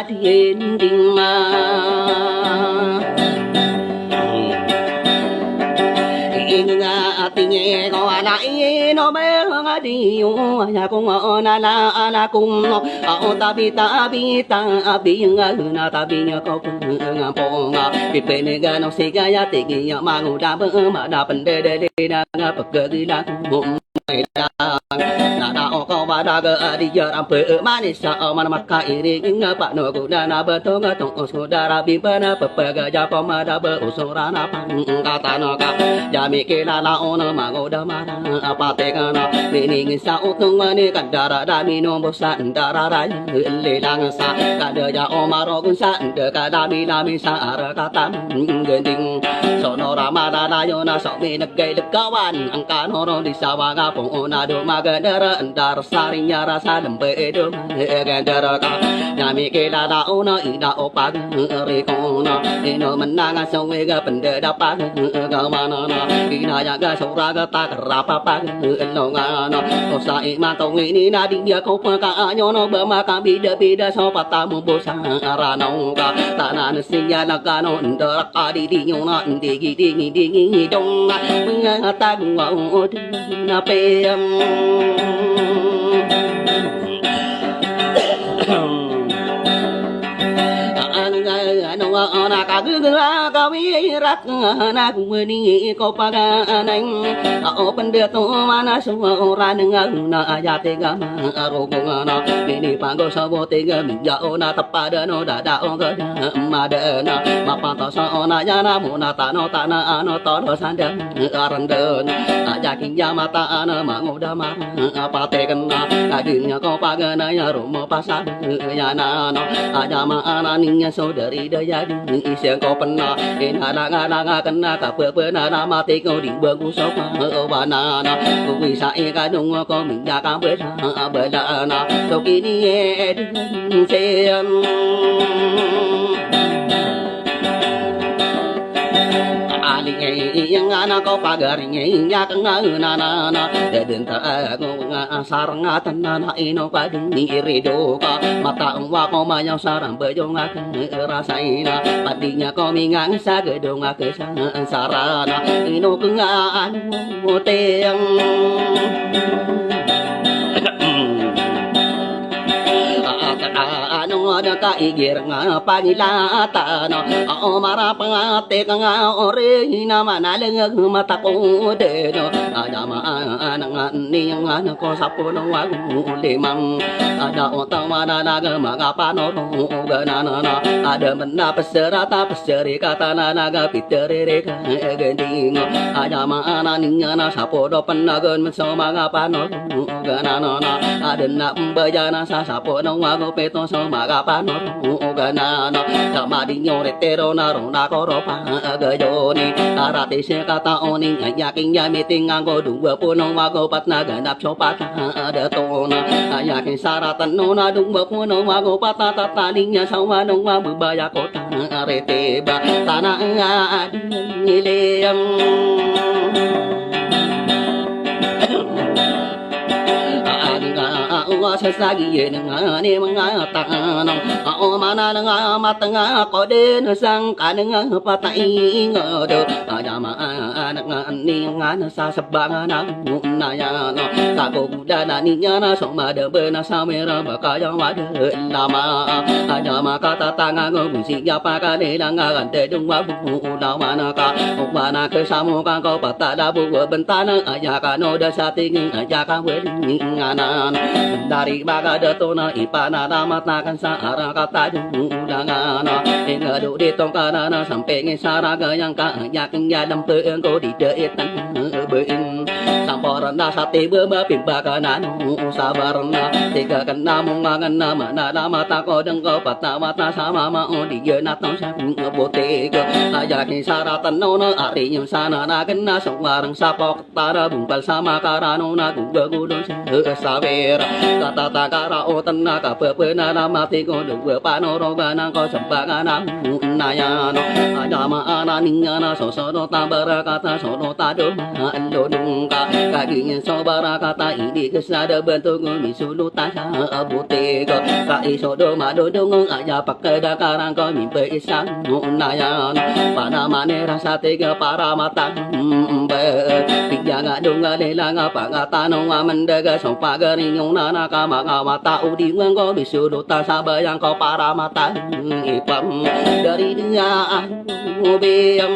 thiên đình tình nghe có lại nó bé đi nhà cũng na la cùng ta bi na ta bi nhà có cùng phong bi bên ga nó xì ga ya tiki ya ma ngủ đa bơ mà đa vấn đề đề đa bậc cơ đi đa cùng na ko ba da ga di ya am pe mani sa man mat ka iri nga pa no ku na ba to nga tong so da ra bi pa na pa pa ga ja pa ma da ba so ra na pa ka ta no ka ya mi ke la la on ma go da ma na pa te ka na ni ni sa o tung ma ni ka da ra da mi no bo sa da ra ra le lang sa ka de ja o ma ro kun sa de ka da mi sa ra ka ta ge ding so no ra ma da yo na so mi na ge de ka wan ang ka no ro di sa wa ga po na do ma ga da ra dar sarinya rasa lempe do ga da ra ka ya mi ke la da o na i da o pa re ko na no menang so we ga pen de da pa ga ma na na ki na ya ga so ra ga ta ra pa pa no nga no o sa i ma to ni na di ya ko pa ka nyo no ba ma ka bi de so pa ta mu bo sa ra no ka ta na na si ya na ka no da ka di nyo na di dong na ta gu o na pe na ka gu ka wi rak na ku ni ko pa ga nang o pen de to ma na so ra nang na ya te ga ma ro ko na ni pa go so bo te ga mi ya o na ta pa de no da o ga ma de na ma pa to so na ya na mo na ta no to no san de ran de ya kin ya ma ta na ma ngo da ma pa te ga na ka gi nya ko pa ga na ya ro mo pa sa ya na no ya ma na ni nya so de ri de ya di siang ko pena ina na kena ka pe na ma te ko di bơ ku so pa ba na ku wi sa e ka dong ko min ya ka be na so ki ni e se yang ana ko pagaring nya ka na de den ta ko sarang atan na ino pa ding ni rido ka mata wa ko ma yang sarang be jo nga rasaina patinya ko mingang sa gedo nga ke sarana ino ka nga anu te yang ada ka igir nga pangilata no o mara pangate ka nga ore na manaleng mata ko de no ada ma anang ni nga ko sa puno wa limang ada o tamana na ga mga panoro ga na ada mena peserata peseri kata na ga pitere ka gending ada ma ananing na sa podo panagon so mga panoro ga na ada na bayana sa pono wa go peto so mga panoro ga na sama di nyore tero na ro na ko ro pa ga yo ni arate se kata oni ya king ya meeting ang go dua puno wa go pat na ga nap so pat ada to na ya king saratan no na dung ba puno wa go pat ta ta ning ya so wa no wa bu ba ya ko ta arete ba ta na ni le sa sa gi ye nga ne mga ta no o mana nga mata nga ko de na sang ka nga pa ta i nga do ya ma nga ni nga na sa ba na na ya no ka ko da na ni nya na so ma de be na sa me ra ba ka ya ma de la ma ya ma ka ta nga go bu si ya pa ka de na nga gan te dung wa bu na ma na ka o ma na ke sa mo ka ko pa ta da bu ben ta na ya ka no da sa ti ya ka we ni nga na dari baga da to na ipana na mata kan sa ara kata ulangan inga do di tong kana na sampai ngi sara ga yang ka yakin ya dam pe ko di de tan bein sampor Sabarana sate bema pimbakana sabarana tiga kena mungangana mana mata ko dengko patna mata sama mau dia natong saping bote ko ayaki saratan nono ari yung sana na kena sungwarang sapok tara bungkal sama karano na gugudon sa savera kata takara otan na kapepena na mati ko dugwe panoroga na ko sampagana nayano adama ananinga na sosono tabara kata sono tado ando dungka kaginya sobara kata ini kesada bentuk misulutan sa abote ko kaisodo madodong aja pakada karang ko mimpi isang nayano panamane rasa tega para mata pijaga dunga lelang pangatano mendaga sopagaring nana kama mata udi nggo misulutan sabayang ko para mata ipam dari dunia ubiyam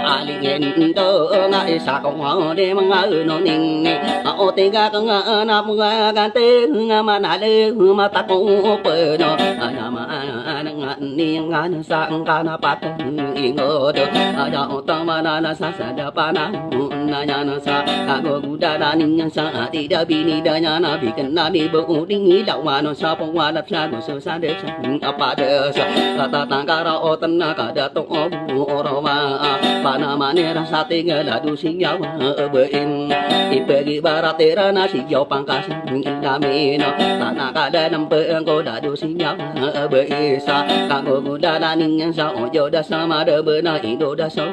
alingin to nga isa kong de mga unoning o tiga kang na mga gante nga manale mata ko peno ayama nga ni nga sa kana pat ingod aya utama na sa sadapana nanya na sa kagoguda ning sa ati bini danya na bikin na ni bu ding ilaw mano sa pangwalap sa gusto sa de sa apade sa katatangkara o tan kada to oroma Panamane rasa tinggal adu sinyal bein ipegi baratera na siyaw pangkas damino tanah kada nampe engko dadu sinyal beisa kanggo gudana ning sa ojo da sama de bena indo da so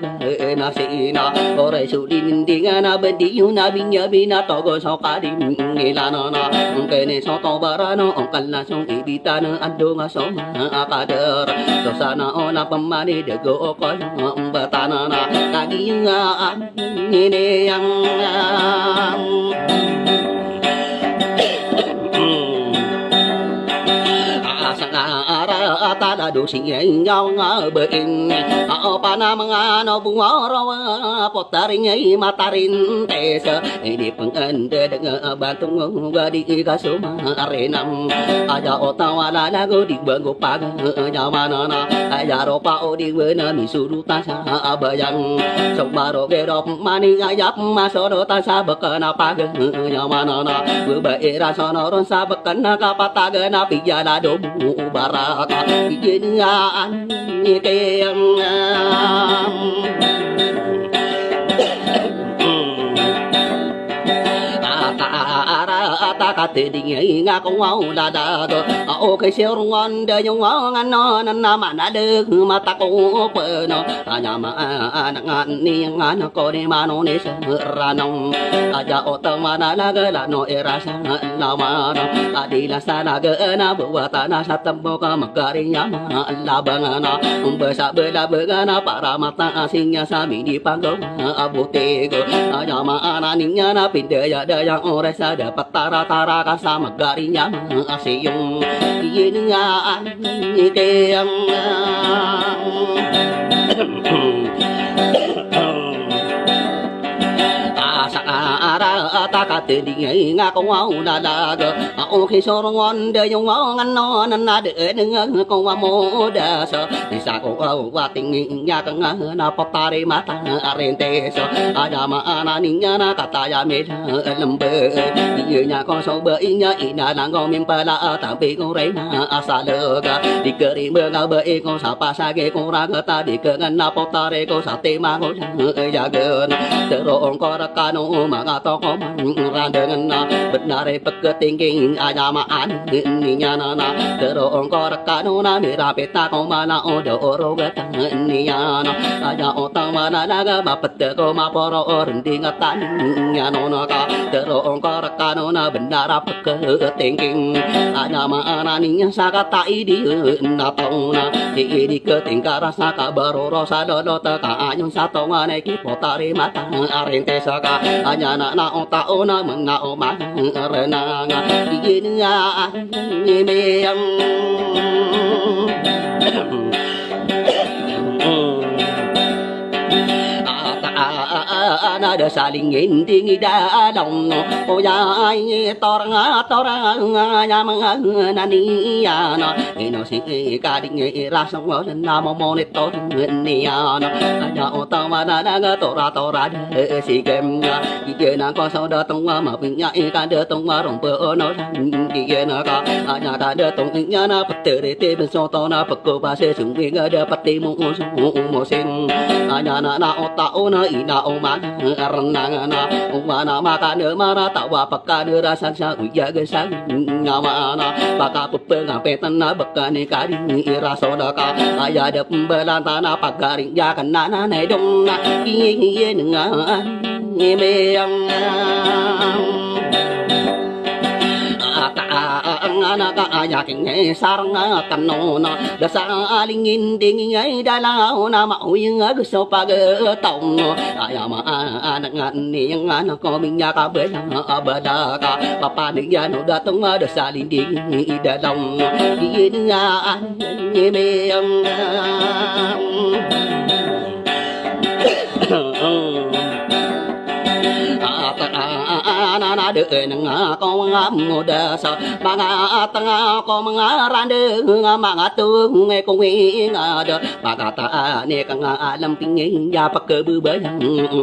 na sina ore sudin dingana bediyu na binya bina togo so kadi ngilano na kene so to barano ongkal na song ibitana ando nga so akader dosana ona pemani de go okol batana kagingaan ini yang ara ta đã đủ sinh nhau ngờ bên ở pana mga no bungo ro potaring ai matarin tesa di pengen de dengan bantung ga di ka suma arenam aja otawala lago di bango pag nyamana na aja ro pa o di wena mi suru ta sa abayang sok maro ge ro mani ayap masoro ta sa bakana pag nyamana na ba era sono ron sa bakana kapataga na piyala do baraka ijenian ikeyang ta ka te ding nga ko ngau da da do o ke se rongon de nyong ngan no na ma na de ma ta ko pe no anya ma ngan ni ngan ko de ma no ne se ra nong aja o ta ma na la ga la no era sa la ma no adi la sa na ga na bu wa ta na sa tam bo ka ma ga ri nya ma la ba nga na be sa be la be ga na para ma ta sing nya sa mi di pa go abu te go anya ma na ning nya na pin de ya o re sa da patara tara kasama garinya asiyong iyengaan iteyang ara ta ka te ding nga ko ngau na da ga o khi so ron de yong ngan no na de ng ko wa mo da so di sa ko wa ting nya ka nga na patare mata arente so ada ma ana ning na kata ya me lembe ye nya ko so be nya ina na ngo mim pa la ta pe ko re na asa le ga di ke ri me ga be ko sa pa sa ge ko ra ga ta di ke ngan na patare ko sa te ma ko ya ge te ro ko ra ka no ma ga to ko ra dengan na benare peketingking ayama an ni nya na na te ro ko ra ka no na mi ra pe ta ko ma na o do ro ga ta ni ya na aya o ta ma na ga ma pete ko ma poro rendi ngatan nya no na ka te ro ko ra ka no na benara peketingking ayama ana ni nya sa ka ta i di na to na di ke tingkar rasa ka baro rosa do do ta ka ayun sa to ngane ki potare mata arente sa ka anya na o ta o na mừng na o ma re na nga di ni ya ni me am na da saling hindi da long o ya ai tora ya mga nani ya no ino si ka ding ra song mo na mo mo ni to ni ya no ya o ta ma na ga tora de si kem ki na ko so da tong ma pin ya ka de tong ma rong po no ki na ka ya ka de tong ya na pat de te ben so to na pat ko ba se sung wi ga de pat ti mo mo sin ya na o ta o na i na o ma ran na na o ma na ma ka de ma ra ta wa pa ka de ra san sa u ya ga sa nga ma na pa ka pu pe nga pe tan na ba ka ni ka di ra so da ka ya de ba la ta na pa ka ri ya kan na na ne dong na ye nga ye me ang na ka ayaking sarang kano na da sa alingin ding ay dalaw na mauyang gusto pagtong aya maanak nga niyang anak ko minya ka ba abada ka papanigyan da tong da sa linding idalong yin nga me ang na de nga ko nga moda sa mga tanga ko mga rande nga mga tu nge ko nga da pagata ne ka nga alam pingin ya pagkebu bayang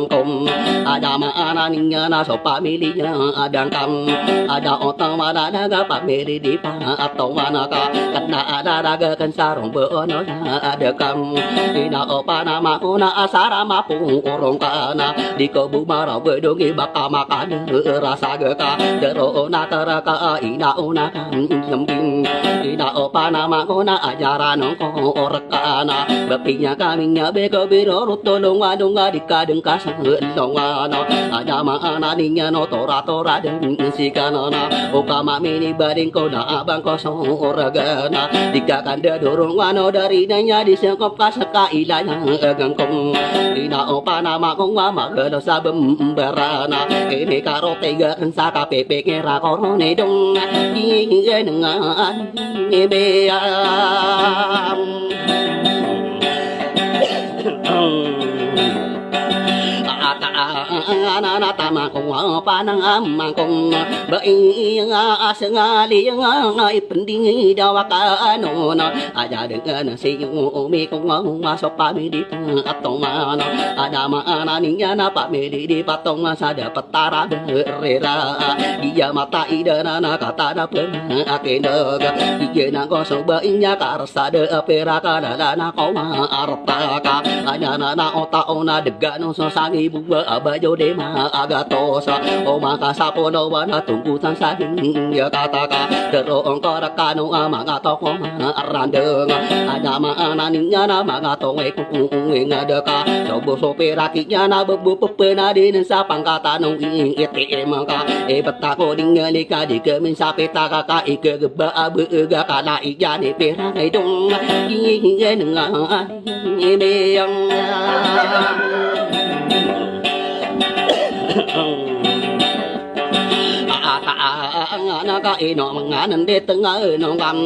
kom ada ma ninya na so pamilya adang kam ada otang mana ga pamili di pa atau mana ka kana ada raga kan sarong bo no ada kam ina opa na ma una asara ma pung urong kana di ko bu mara bo dongi baka makan rasa ga ka dero na kara ka ina una kan lambing ina opa na ma una ajaran ko orakana bapinya kami nya be ko biro rutolong adong adika deng kasang long ano ada ma ana ninya no tora deng sikana na okama mini baring ko na abang ko so oragana dikakanda dorong ano dari nanya disengkop kasaka ilanya agang kong ina opa na ma kong ma gado sabem berana ini karo tega kan saka pepe kera korone dong ing dengan beam na tama kong panang amang kong bai nga asengali nga ipending dawa ka ano na aja dengan si umi kong masok pamili atong mana ada mana niya na pamili di patong sa dapat tara berera dia mata idana na kata na pen akenaga dia na ko so bai nya karsa de pera ka na ko arta ka anya na ota ona degano so sangi buwa abayo de ma agatosa o makasapo no wana tungkutan sa ya kataka dero ongko rakano mga toko arandeng ada mana ninya na mga tonge kung ngadaka sobo soperakinya na bebu pepena din sa pangkatanong itim ka e batako ding lika di kemin sa petaka ka ikegba abu ga kana ijani pera dong ingen nga ini yang naga ino mga nandit nga ino gam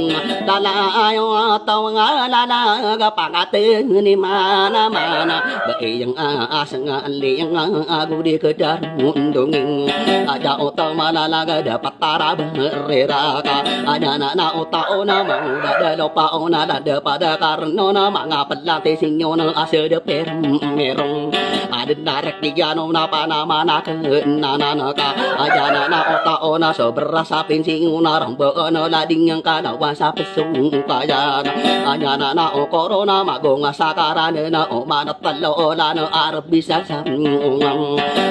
dalayo tao nga lala ga pangate ni mana bayang asang ali yang agudi kedar mundunging ada ota malalaga dapat tara berera ka ada na ota ona mau dalo pa ona dada pada karno na mga pelate sinyo na ase de per merong ada narak digano na panama na na ka ada na ota ona so berasa pinsing unarang bono lading yang kalawan sa pesung kaya anya na o corona magonga sakarane na o manat talo la no arab bisa samung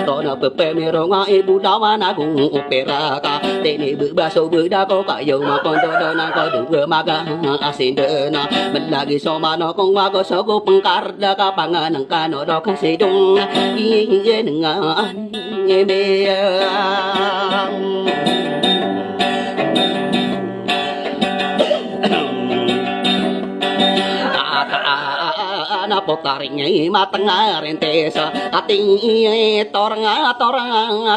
to na pepe mero nga ibu dawa na kung opera ka tini baso buda ko kayo makondo na ko duwe maga asin na melagi so mano kung wago so go pangkarda ka panganang kano do kasi dong iye nga ebe na potaring matanga rentes ati torang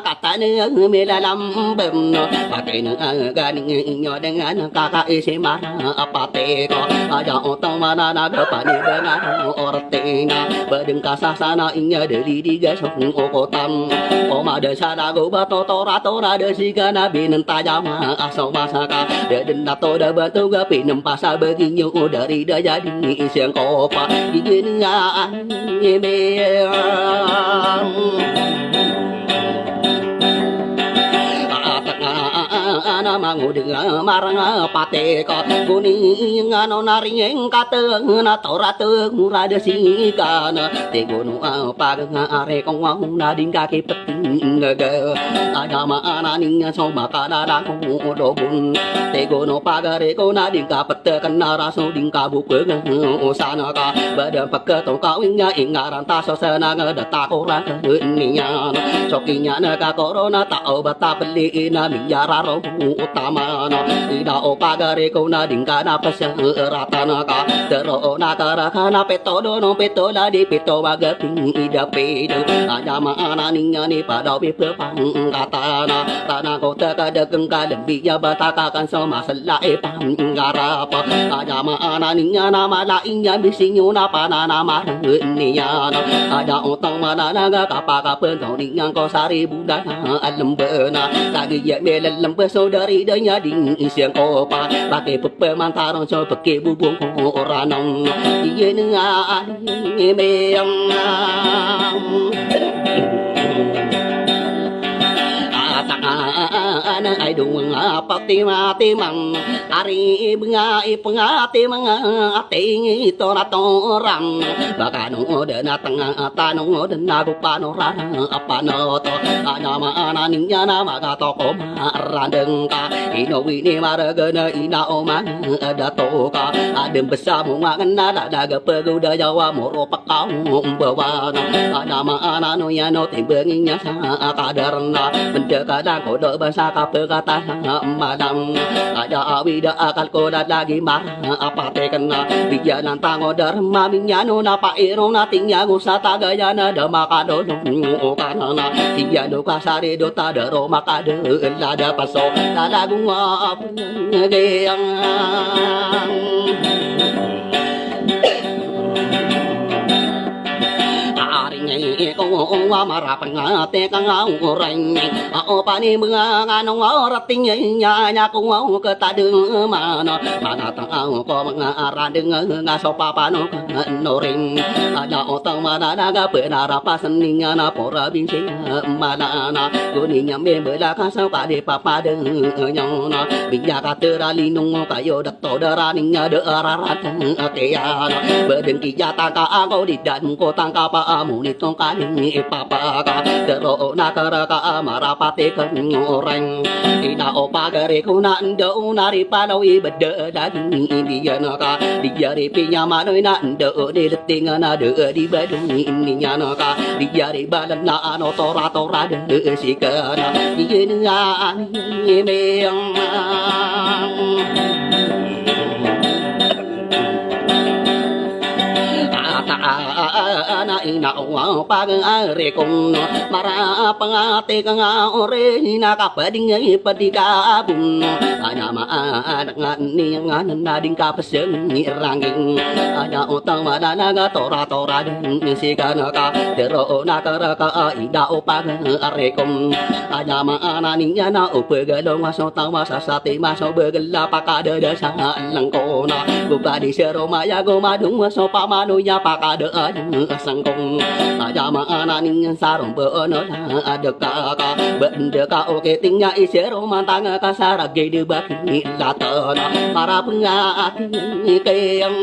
katane milalambem pakin ganing inyo dengan kakaisimar apate ko aja otang mana nagapani dengan ortena badeng kasasana inya dari digasok okotam omada sadago bato tora de sigana binen tajama asal masaka dan nato da batu gapi nempasa baginyo dari da jadi siang kopa gigin nga ana mangudeng marang pate ko kuning ano naring kateng na torate murade sikana te gono pag are kong nading kaki peting ga ada mana ning so makana ko dobun te gono pagare ko nading ka pete kana raso ding kabuk usana ka badam paketo ka winga ingaran taso senang data koran ninya sokinya na ka corona ta obata beli na biara ro utama no ida opagare ko na dingka na pasyaratan ka tero na karaka na peto do no peto la di peto magating ida pedo ada mana ninya ni pada pipang kata na tanah kota kadageng kadembi ya batakakan sama selai panggarap ada mana ninya na malainya bisinyo na panana marniya ada utang mana naga kapaka pentong ninya ko sari budana alembena lagi ya melal lembe saudari danya ding siang kopa pakai pepe mantarong so pakai bubung oranong iye nga meyang ana ai dung pati mati mang ari bunga ipengati mga ati to na to ram bakano de na tanga tanong de na kupano ran apano to ana ma ana ninya na maga to ko marandeng ka ino wini maragana ina oma ada to ka adem besamu ngana daga peguda jawa moro pakau bawa ana ma ana no ya no timbenginya sa kadarna benda kadang kodo bahasa kape kata madam ada awida akal koda lagi marah apa te kena dia nantang odar maminya no napa iro natingnya ngusata gaya na damakado no kanana dia do kasare do tadaro makade lada paso lada gua ngeyang ko marap ngate kang orang o pani mga nganong orating nya nya ko ketadeng mana mana tang ko mga aradeng ngaso papano noring ada otang mana naga penara paseninga na pora binsing mana na kuninya membela kasau kade papadeng nyona biya katera linung kayo dato daraning de ararat akeya bedeng kijata ka ako didan ko tangka pa amuni tong kaning ipapa ka tero na karaka marapate kan orang ina opagare kuna ndo nari palaw ibede daging indian ka diare pinya manoy na ndo de leting na de di badung ininya ka diare balan na ano tora de sikana yen nga meyang ana ina wa pag are kong mara pangate kang ore ina kapading padika bun ana ma ngan ni ngan nading kapaseng ni ranging ana utang madana ga tora ding sikana ka dero na karaka ida opag are kong ana ma ana ninya na upegalong maso tang masasate maso begela pakada dasa langkona bupadi seromaya gomadung maso pamanunya pakada sangkong aja mana ning sarong beono ada ka bende ka oke tingga isero mantang ka sarage de baki laton para pengati keyang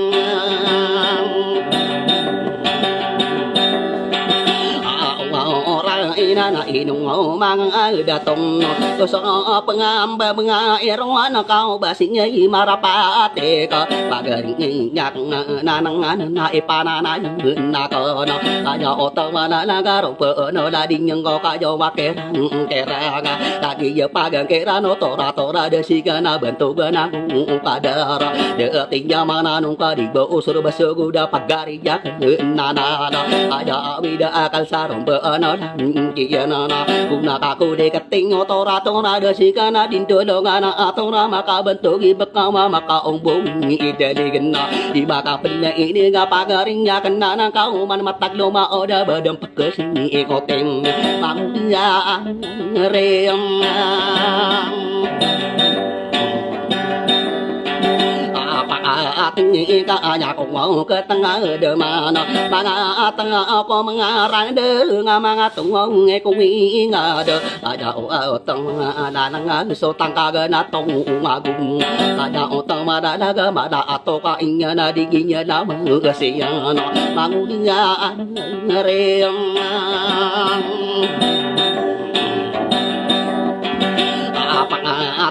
orang na na inong mga datong to so pangam mga erong kau basinya marapate ka pagaring yak na na ipana na na ko no aja otama na nagaro po no la ding ko kayo wakerang keranga lagi ya pagang kerano tora tora de sigana bentuk benang padara de tingnya mana nung ka di bo usur basuguda pagari yak na aja vida akal sarong po no kiya na kuna kaku de kating tora tora de sigana dinto dongana atora maka bentuk ibakama maka ombong idaligan na di baka pala ini nga pagaring yak na kau man matak luma oda badam pagkasing ikoting mamya reyang ating kaya kung mau ke tengah demana mga tengah apa mengarang de mga tungong kuwi ngade ada tengah nanang so tangka na tong magung ada otang mada daga mada ato ka inya na diginya na magasiyan mangunya reyang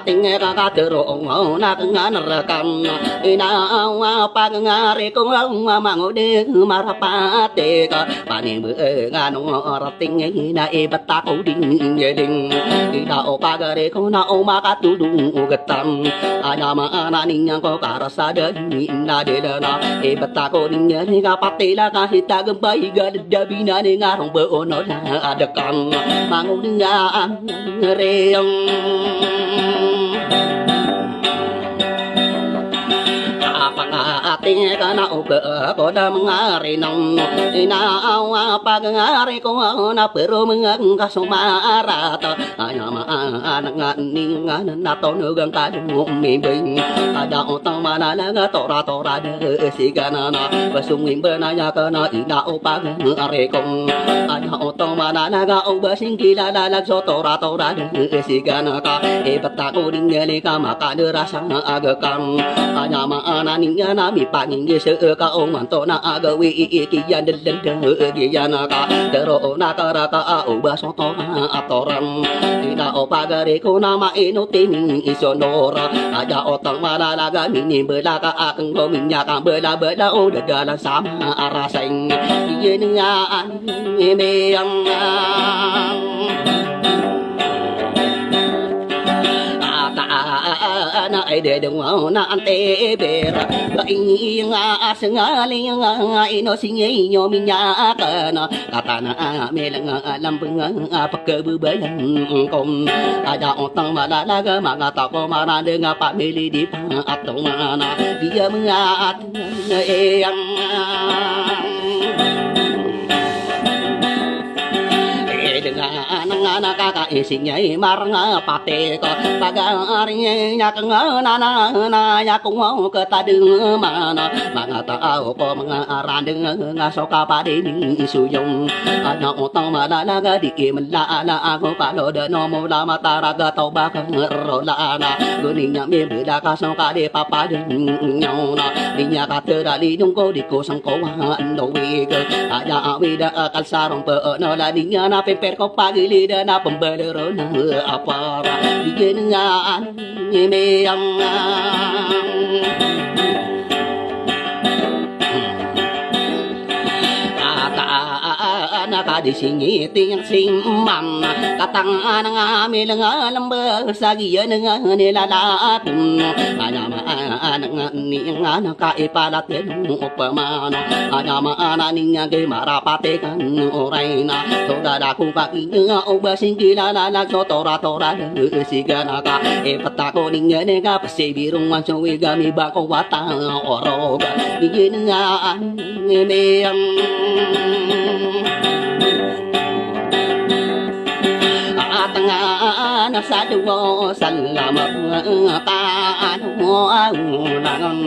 ating kakaderong na kangarakam ina pagngari kung mangudi marapate ka panibu ngano rating na ibata ko ding yeding ina o pagare ko na o makatulong ugatam ana maana ninyang ko karasada na delana ibata ko ding yeding kapatila kahit tagambay gadadabi na ni ngarong boono na adakam mangudi nga reyang ating kana uga ko da mangari nang inaawa pagngari ko na pero mga kasumarata anya maanang ningan na tonugang kadung mibing ada utang manalaga tora tora de sigana na basungin banaya kana inao pagngari ko anya utang manalaga o basing kilala so tora tora de sigana ka ibata ko ding ka makaderasa agakam anya maana ningan nami panging se ka omanto na agawi ikiyan den giyana ka pero na karaka o basoto atoran ina o pagare ko na mainutin isonora aja otang manalaga mini belaka akeng gominya ka bela bela o dadalan sama araseng yen nga meyang na ay dedong na ante bera ing asengali nga ino singe inyo minya kana katana melang alam pang pagkabubayan kom ada otang malalaga mga tako marande nga pamili di pa atong mana dia mga at eyang nga nakakaising niya marang pate ko pag-aring niya kang nanaya kung katadeng mana mga tao ko mga arandeng nga so kapading isuyong ano utang malalaga di manlaala ako paloda no mula mataraga tau bakang rola na guning niya mibida ka so kadi papadeng nyaw na di niya katerali nung ko di ko sang kawan lawig ada awida kalsarong po no la di niya napiper ko pagilid na pambalero na apara bigyan nga meyang nakadisingiti ang singman katangan nga milang alambar sa giyan nga nilalatun anyamaan nga niya nakaipalatid upamano anyamaan niya kay marapate kang oray na todada kung kakinya o basing kilala nagsotora-tora sigana ka ipatako niya nga pasibirong mansuwi gami bako watang orog bigyan nga meyang tanga sa duwo salamat paano mo ang nangon